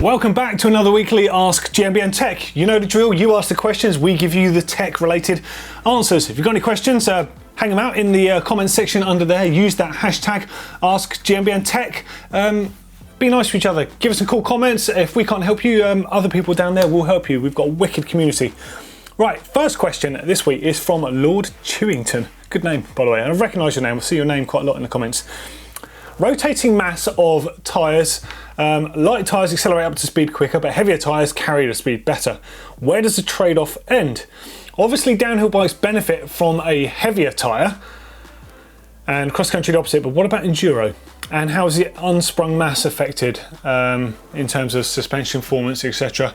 Welcome back to another weekly Ask GMBN Tech. You know the drill, you ask the questions, we give you the tech related answers. If you've got any questions, hang them out in the comments section under there. Use that hashtag Ask GMBN Tech. Be nice to each other, give us some cool comments. If we can't help you, other people down there will help you. We've got a wicked community. Right, first question this week is from Lord Chewington. Good name, by the way. I recognise your name, I see your name quite a lot in the comments. Rotating mass of tyres. Light tyres accelerate up to speed quicker, but heavier tyres carry the speed better. Where does the trade-off end? Obviously, downhill bikes benefit from a heavier tyre, and cross-country the opposite, but what about enduro? And how is the unsprung mass affected in terms of suspension performance, etc.?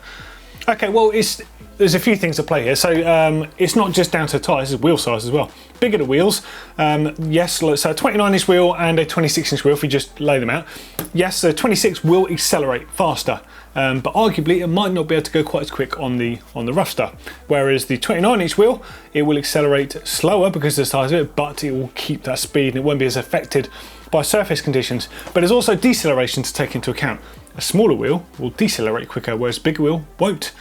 Okay, well, there's a few things at play here. So it's not just down to tyres, it's wheel size as well. Bigger the wheels, yes, so a 29-inch wheel and a 26-inch wheel, if we just lay them out. Yes, the 26 will accelerate faster, but arguably it might not be able to go quite as quick on the rough stuff. Whereas the 29-inch wheel, it will accelerate slower because of the size of it, but it will keep that speed and it won't be as affected by surface conditions. But there's also deceleration to take into account. A smaller wheel will decelerate quicker, whereas a bigger wheel won't.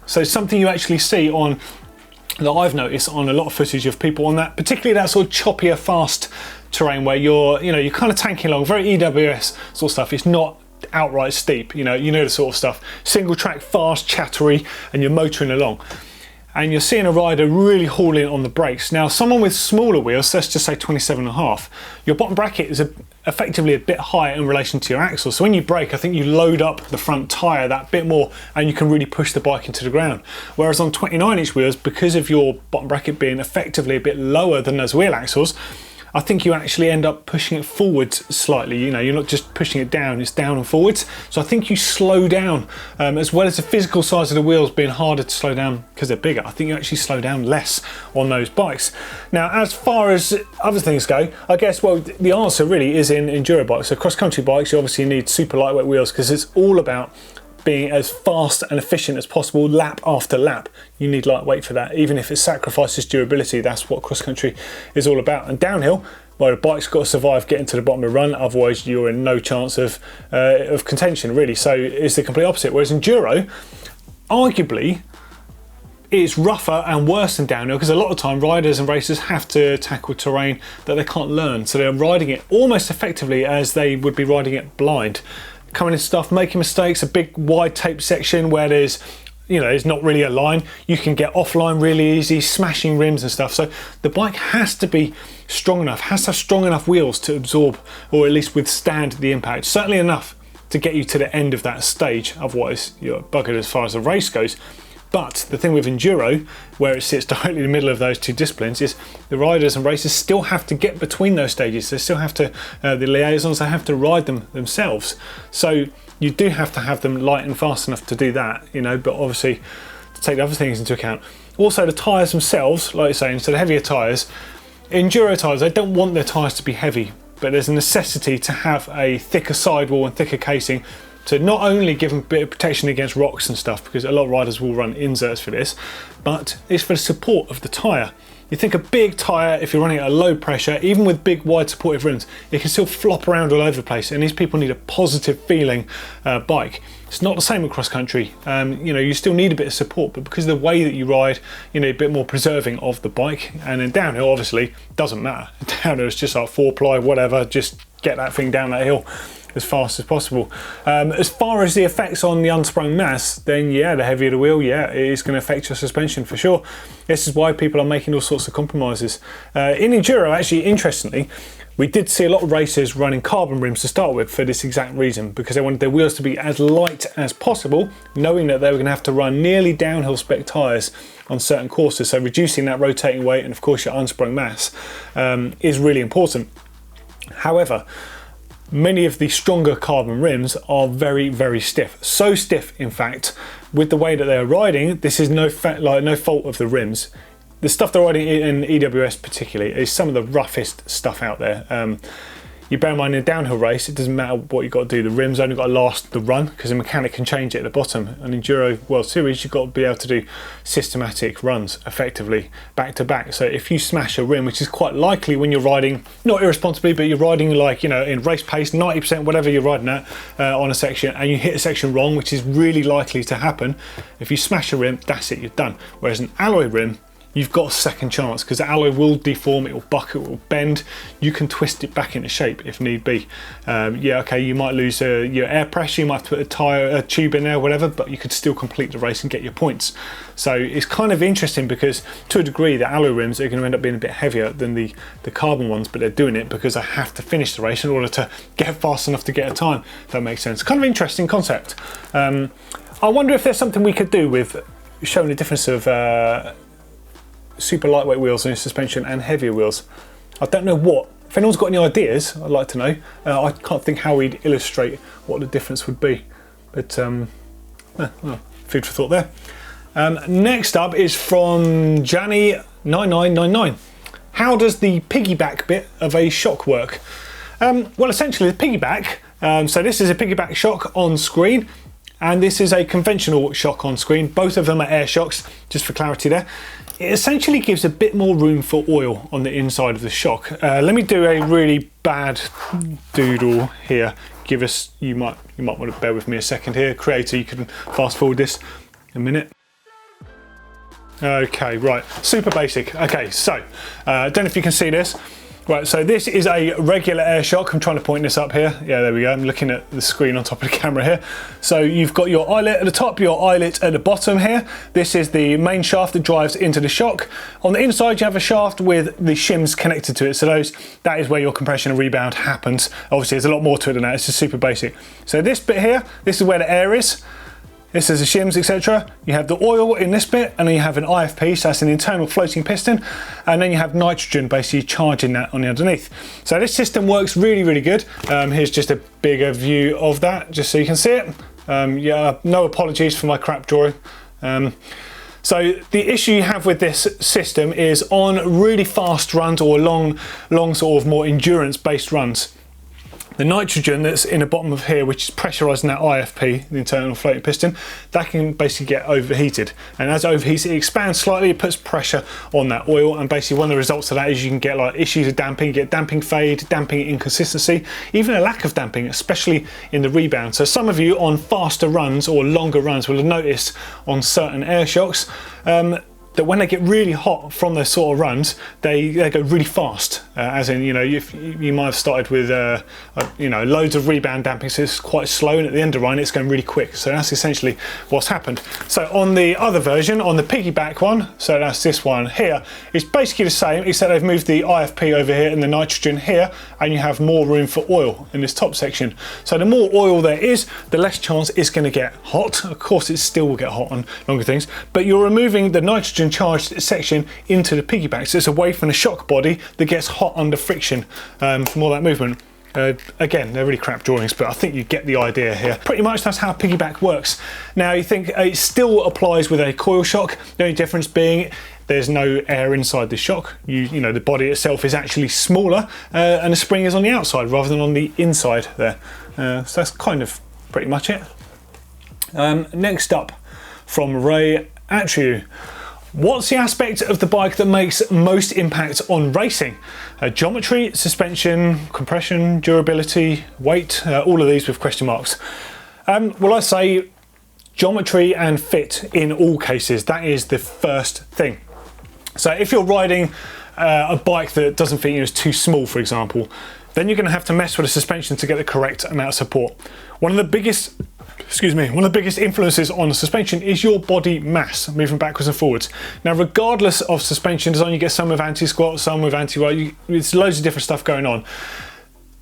So something you actually see on, that I've noticed on a lot of footage of people on that, particularly that sort of choppier, fast terrain where you're kind of tanking along, very EWS sort of stuff. It's not outright steep, you know the sort of stuff. Single track, fast, chattery, and you're motoring along. And you're seeing a rider really hauling on the brakes. Now, someone with smaller wheels, let's just say 27.5, your bottom bracket is effectively a bit higher in relation to your axle. So when you brake, I think you load up the front tyre that bit more and you can really push the bike into the ground. Whereas on 29-inch wheels, because of your bottom bracket being effectively a bit lower than those wheel axles, I think you actually end up pushing it forwards slightly. You're not just pushing it down, it's down and forwards. So I think you slow down, as well as the physical size of the wheels being harder to slow down because they're bigger. I think you actually slow down less on those bikes. Now, as far as other things go, I guess, well, the answer really is in enduro bikes. So cross-country bikes, you obviously need super lightweight wheels because it's all about being as fast and efficient as possible lap after lap. You need lightweight for that, even if it sacrifices durability. That's what cross country is all about. And downhill, well, the bike's got to survive getting to the bottom of the run, otherwise you're in no chance of contention, really. So it's the complete opposite. Whereas enduro, arguably, it's rougher and worse than downhill because a lot of time riders and racers have to tackle terrain that they can't learn. So they're riding it almost effectively as they would be riding it blind. Coming into stuff, making mistakes, a big wide tape section where there's not really a line. You can get offline really easy, smashing rims and stuff. So the bike has to be strong enough, has to have strong enough wheels to absorb or at least withstand the impact. Certainly enough to get you to the end of that stage, otherwise you're buggered as far as the race goes. But the thing with enduro, where it sits directly in the middle of those two disciplines, is the riders and racers still have to get between those stages. They still have to, the liaisons, they have to ride them themselves. So you do have to have them light and fast enough to do that, but obviously to take the other things into account. Also the tyres themselves, like you're saying, so the heavier tyres, enduro tyres, they don't want their tyres to be heavy, but there's a necessity to have a thicker sidewall and thicker casing to not only give them a bit of protection against rocks and stuff, because a lot of riders will run inserts for this, but it's for the support of the tyre. You think a big tyre, if you're running at a low pressure, even with big wide supportive rims, it can still flop around all over the place, and these people need a positive feeling bike. It's not the same with cross country. You still need a bit of support, but because of the way that you ride, a bit more preserving of the bike. And then downhill, obviously, doesn't matter. Downhill is just like 4-ply, whatever, just get that thing down that hill as fast as possible. As far as the effects on the unsprung mass, then yeah, the heavier the wheel, yeah, it is going to affect your suspension for sure. This is why people are making all sorts of compromises. In enduro, actually, interestingly, we did see a lot of racers running carbon rims to start with for this exact reason, because they wanted their wheels to be as light as possible, knowing that they were going to have to run nearly downhill spec tyres on certain courses. So reducing that rotating weight and of course your unsprung mass is really important. However, many of the stronger carbon rims are very, very stiff. So stiff, in fact, with the way that they are riding, this is no fault of the rims. The stuff they're riding in EWS particularly is some of the roughest stuff out there. you bear in mind in a downhill race, it doesn't matter what you've got to do. The rim's only got to last the run because the mechanic can change it at the bottom. And Enduro World Series, you've got to be able to do systematic runs effectively back to back. So if you smash a rim, which is quite likely when you're riding, not irresponsibly, but you're riding like, you know, in race pace, 90%, whatever you're riding at on a section, and you hit a section wrong, which is really likely to happen. If you smash a rim, that's it, you're done. Whereas an alloy rim, you've got a second chance because the alloy will deform, it will buckle, it will bend. You can twist it back into shape if need be. Yeah, okay, you might lose your air pressure, you might have to put a tube in there, whatever, but you could still complete the race and get your points. So it's kind of interesting because to a degree the alloy rims are going to end up being a bit heavier than the carbon ones, but they're doing it because I have to finish the race in order to get fast enough to get a time, if that makes sense. Kind of interesting concept. I wonder if there's something we could do with showing the difference of super lightweight wheels on your suspension and heavier wheels. I don't know what. If anyone's got any ideas, I'd like to know. I can't think how we'd illustrate what the difference would be. But well, food for thought there. Next up is from Janny9999. How does the piggyback bit of a shock work? Well, essentially the piggyback, so this is a piggyback shock on screen, and this is a conventional shock on screen. Both of them are air shocks, just for clarity there. It essentially gives a bit more room for oil on the inside of the shock. Let me do a really bad doodle here. You might want to bear with me a second here. Creator, you can fast forward this a minute. Okay, right, super basic. Okay, so, I don't know if you can see this. Right, so this is a regular air shock. I'm trying to point this up here. Yeah, there we go. I'm looking at the screen on top of the camera here. So you've got your eyelet at the top, your eyelet at the bottom here. This is the main shaft that drives into the shock. On the inside, you have a shaft with the shims connected to it. So that is where your compression and rebound happens. Obviously, there's a lot more to it than that. It's just super basic. So this bit here, this is where the air is. This is the shims, etc. You have the oil in this bit, and then you have an IFP, so that's an internal floating piston, and then you have nitrogen basically charging that on the underneath. So this system works really, really good. Here's just a bigger view of that, just so you can see it. Yeah, no apologies for my crap drawing. So the issue you have with this system is on really fast runs or long sort of more endurance-based runs. The nitrogen that's in the bottom of here, which is pressurising that IFP, the internal floating piston, that can basically get overheated. And as it overheats, it expands slightly, it puts pressure on that oil, and basically one of the results of that is you can get like issues of damping, you get damping fade, damping inconsistency, even a lack of damping, especially in the rebound. So some of you on faster runs or longer runs will have noticed on certain air shocks that when they get really hot from those sort of runs, they go really fast. As in, you know, you might have started with, you know, loads of rebound damping, so it's quite slow, and at the end of the run, it's going really quick. So that's essentially what's happened. So on the other version, on the piggyback one, so that's this one here, it's basically the same, except they've moved the IFP over here and the nitrogen here, and you have more room for oil in this top section. So the more oil there is, the less chance it's going to get hot. Of course, it still will get hot on longer things, but you're removing the nitrogen charged section into the piggyback, so it's away from the shock body that gets hot under friction from all that movement. Again, they're really crap drawings, but I think you get the idea here. Pretty much that's how piggyback works. Now you think it still applies with a coil shock, the only difference being there's no air inside the shock. You know, the body itself is actually smaller and the spring is on the outside rather than on the inside there. So that's kind of pretty much it. Next up from Ray Atrew. What's the aspect of the bike that makes most impact on racing? Geometry, suspension, compression, durability, weight, all of these with question marks. Well, I say geometry and fit in all cases. That is the first thing. So if you're riding a bike that doesn't fit you, is too small, for example, then you're going to have to mess with the suspension to get the correct amount of support. One of the biggest influences on the suspension is your body mass, moving backwards and forwards. Now, regardless of suspension design, you get some with anti-squat, some with anti-roll, there's loads of different stuff going on.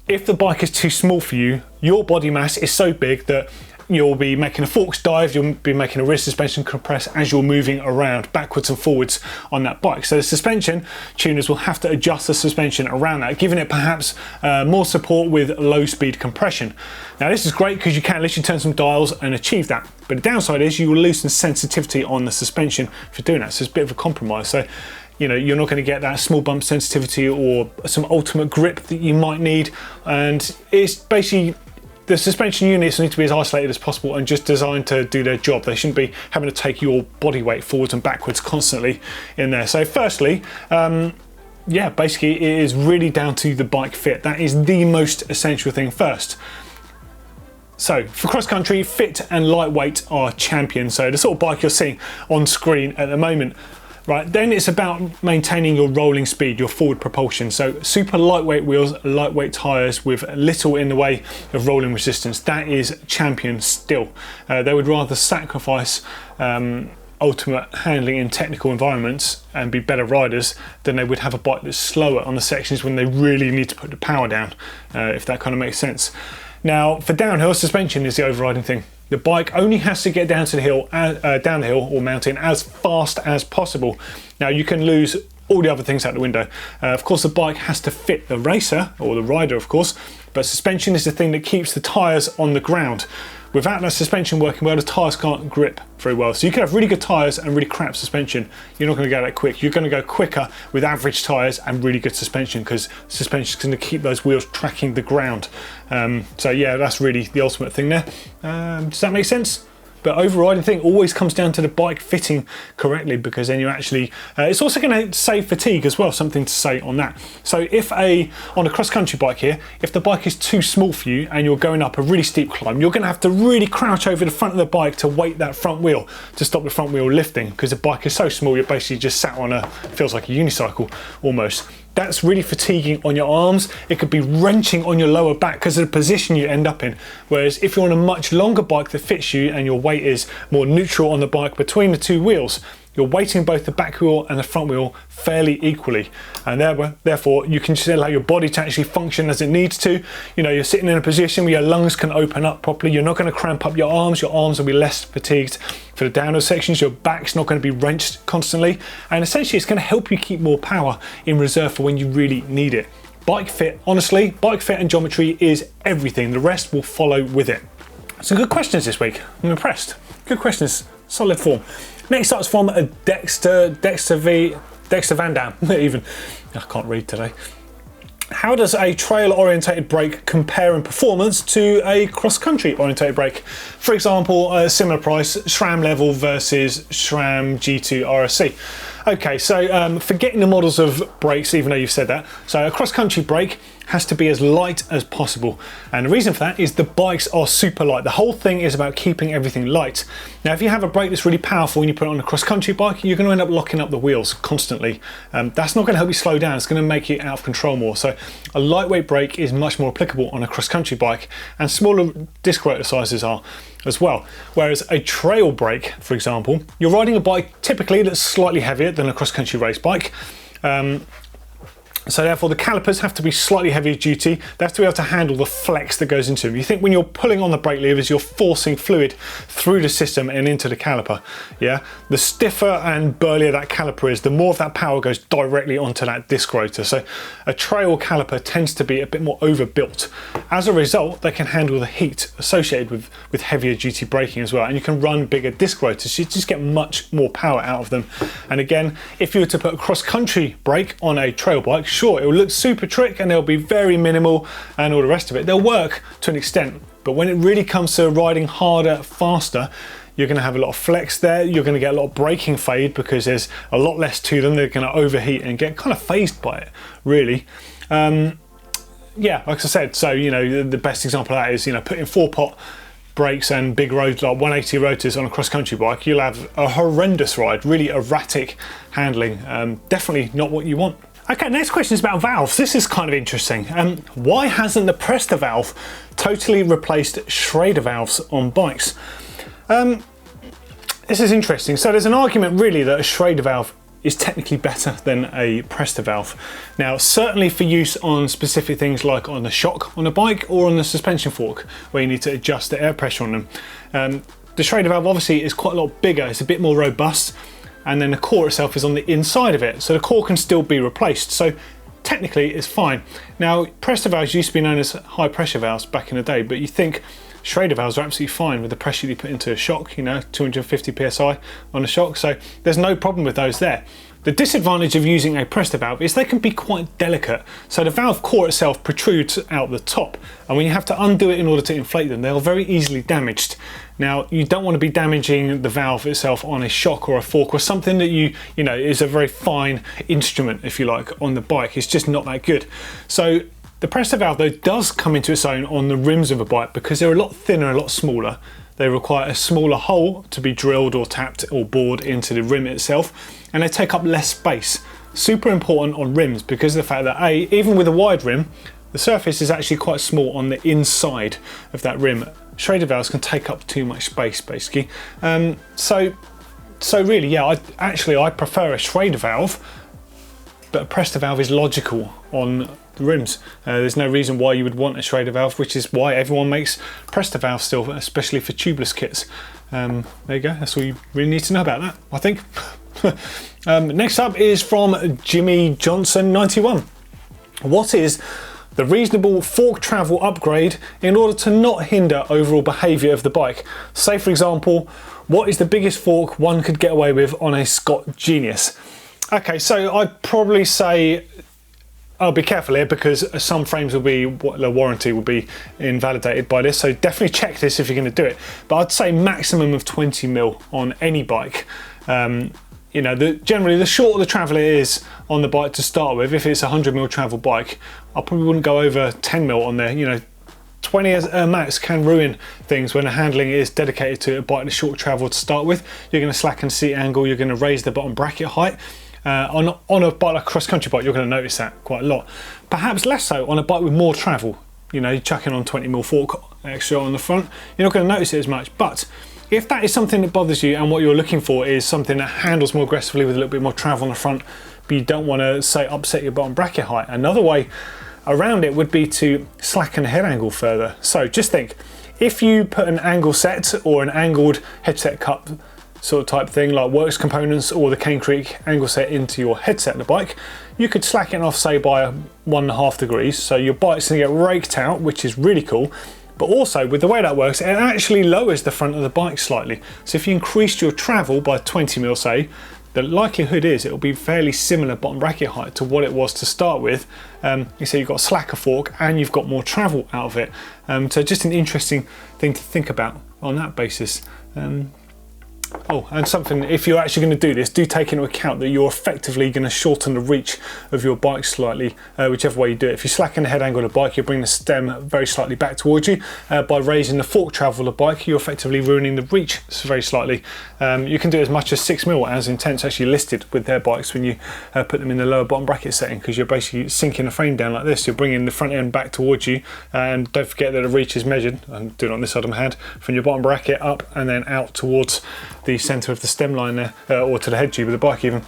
If the bike is too small for you, your body mass is so big that you'll be making a forks dive, you'll be making a rear suspension compress as you're moving around backwards and forwards on that bike. So the suspension tuners will have to adjust the suspension around that, giving it perhaps more support with low speed compression. Now this is great because you can literally turn some dials and achieve that, but the downside is you will lose some sensitivity on the suspension for doing that, so it's a bit of a compromise. So you know, you're not going to get that small bump sensitivity or some ultimate grip that you might need. And it's basically, the suspension units need to be as isolated as possible and just designed to do their job. They shouldn't be having to take your body weight forwards and backwards constantly in there. So firstly, yeah, basically it is really down to the bike fit. That is the most essential thing first. So for cross country, fit and lightweight are champions. So the sort of bike you're seeing on screen at the moment. Right, then it's about maintaining your rolling speed, your forward propulsion. So super lightweight wheels, lightweight tyres with little in the way of rolling resistance. That is champion still. They would rather sacrifice ultimate handling in technical environments and be better riders than they would have a bike that's slower on the sections when they really need to put the power down, if that kind of makes sense. Now, for downhill, suspension is the overriding thing. The bike only has to get down to the hill, down the hill or mountain as fast as possible. Now, you can lose all the other things out the window. Of course, the bike has to fit the racer, or the rider, of course, but suspension is the thing that keeps the tyres on the ground. Without that suspension working well, the tyres can't grip very well. So you can have really good tyres and really crap suspension. You're not going to go that quick. You're going to go quicker with average tyres and really good suspension, because suspension is going to keep those wheels tracking the ground. So yeah, that's really the ultimate thing there. Does that make sense? But overriding thing always comes down to the bike fitting correctly, because then you actually, it's also going to save fatigue as well, something to say on that. So if on a cross-country bike here, if the bike is too small for you and you're going up a really steep climb, you're going to have to really crouch over the front of the bike to weight that front wheel to stop the front wheel lifting, because the bike is so small you're basically just sat on feels like a unicycle almost. That's really fatiguing on your arms. It could be wrenching on your lower back because of the position you end up in. Whereas if you're on a much longer bike that fits you and your weight is more neutral on the bike between the two wheels, you're weighting both the back wheel and the front wheel fairly equally, and therefore you can just allow your body to actually function as it needs to. You know, you're sitting in a position where your lungs can open up properly. You're not going to cramp up your arms will be less fatigued. For the downhill sections, your back's not going to be wrenched constantly, and essentially it's going to help you keep more power in reserve for when you really need it. Bike fit, honestly, bike fit and geometry is everything. The rest will follow with it. Some good questions this week. I'm impressed. Good questions, solid form. Next up is from Dexter Van Dam, even. I can't read today. How does a trail orientated brake compare in performance to a cross-country orientated brake? For example, similar price, SRAM level versus SRAM G2 RSC. Okay, so forgetting the models of brakes, even though you've said that. So a cross-country brake has to be as light as possible. And the reason for that is the bikes are super light. The whole thing is about keeping everything light. Now, if you have a brake that's really powerful and you put it on a cross-country bike, you're going to end up locking up the wheels constantly. That's not going to help you slow down. It's going to make it out of control more. So a lightweight brake is much more applicable on a cross-country bike, and smaller disc rotor sizes are as well. Whereas a trail brake, for example, you're riding a bike typically that's slightly heavier than a cross-country race bike. So therefore the calipers have to be slightly heavier duty. They have to be able to handle the flex that goes into them. You think when you're pulling on the brake levers, you're forcing fluid through the system and into the caliper. Yeah, the stiffer and burlier that caliper is, the more of that power goes directly onto that disc rotor. So a trail caliper tends to be a bit more overbuilt. As a result, they can handle the heat associated with heavier duty braking as well. And you can run bigger disc rotors, so you just get much more power out of them. And again, if you were to put a cross-country brake on a trail bike, sure, it will look super trick and they'll be very minimal and all the rest of it. They'll work to an extent, but when it really comes to riding harder, faster, you're going to have a lot of flex there. You're going to get a lot of braking fade because there's a lot less to them. They're going to overheat and get kind of phased by it, really. Yeah, like I said, so, you know, the best example of that is, you know, putting 4-pot brakes and big roads like 180 rotors on a cross-country bike, you'll have a horrendous ride, really erratic handling. Definitely not what you want. Okay, next question is about valves. This is kind of interesting. Why hasn't the Presta valve totally replaced Schrader valves on bikes? This is interesting. So there's an argument really that a Schrader valve is technically better than a Presta valve. Now, certainly for use on specific things like on the shock on a bike or on the suspension fork, where you need to adjust the air pressure on them. The Schrader valve obviously is quite a lot bigger. It's a bit more robust. And then the core itself is on the inside of it, so the core can still be replaced. So technically it's fine. Now, Presta valves used to be known as high pressure valves back in the day, but you think Schrader valves are absolutely fine with the pressure you put into a shock, you know, 250 psi on a shock, so there's no problem with those there. The disadvantage of using a Presta valve is they can be quite delicate. So the valve core itself protrudes out the top, and when you have to undo it in order to inflate them, they are very easily damaged. Now, you don't want to be damaging the valve itself on a shock or a fork or something that you know is a very fine instrument, if you like, on the bike. It's just not that good. So the Presta valve though does come into its own on the rims of a bike because they're a lot thinner, a lot smaller. They require a smaller hole to be drilled or tapped or bored into the rim itself, and they take up less space. Super important on rims because of the fact that even with a wide rim, the surface is actually quite small on the inside of that rim. Schrader valves can take up too much space basically. So really, yeah, I prefer a Schrader valve, but a Presta valve is logical on the rims. There's no reason why you would want a Schrader valve, which is why everyone makes Presta valves still, especially for tubeless kits. There you go, that's all you really need to know about that, I think. Next up is from Jimmy Johnson 91. What is the reasonable fork travel upgrade in order to not hinder overall behaviour of the bike? Say for example, what is the biggest fork one could get away with on a Scott Genius? Okay, so I'd probably say, I'll be careful here because some frames will be, the warranty will be invalidated by this, so definitely check this if you're going to do it. But I'd say maximum of 20 mil on any bike. You know, generally the shorter the travel it is on the bike to start with, if it's a 100 mil travel bike, I probably wouldn't go over 10 mil on there. You know, 20 as a max can ruin things when the handling is dedicated to a bike that's short travel to start with. You're going to slacken seat angle, you're going to raise the bottom bracket height. On a bike like a cross-country bike, you're going to notice that quite a lot. Perhaps less so on a bike with more travel. You know, you're chucking on 20 mil fork extra on the front, you're not going to notice it as much. But if that is something that bothers you and what you're looking for is something that handles more aggressively with a little bit more travel on the front, but you don't want to, say, upset your bottom bracket height, another way around it would be to slacken the head angle further. So just think, if you put an angle set or an angled headset cup sort of type thing like Works Components or the Cane Creek angle set into your headset of the bike, you could slacken off say by 1.5 degrees, so your bike's going to get raked out, which is really cool. But also with the way that works, it actually lowers the front of the bike slightly. So if you increased your travel by 20 mil say, the likelihood is it'll be fairly similar bottom bracket height to what it was to start with. You see you've got a slacker fork and you've got more travel out of it. So just an interesting thing to think about on that basis. Oh, and something, if you're actually going to do this, do take into account that you're effectively going to shorten the reach of your bike slightly, whichever way you do it. If you slacken the head angle of the bike, you'll bring the stem very slightly back towards you. By raising the fork travel of the bike, you're effectively ruining the reach very slightly. You can do as much as 6 mil, as Intense actually listed with their bikes when you put them in the lower bottom bracket setting, because you're basically sinking the frame down like this. You're bringing the front end back towards you, and don't forget that the reach is measured, I'm doing it on this side of my hand, from your bottom bracket up and then out towards the centre of the stem line there, or to the head tube of the bike even.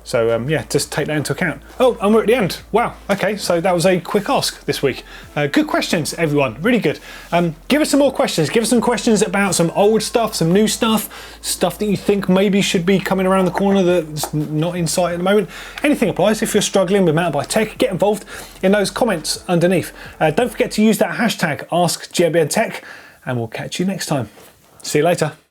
So yeah, just take that into account. Oh, and we're at the end. Wow, okay, so that was a quick ask this week. Good questions, everyone, really good. Give us some more questions. Give us some questions about some old stuff, some new stuff, stuff that you think maybe should be coming around the corner that's not in sight at the moment. Anything applies. If you're struggling with mountain bike tech, get involved in those comments underneath. Don't forget to use that hashtag AskGMBN Tech, and we'll catch you next time. See you later.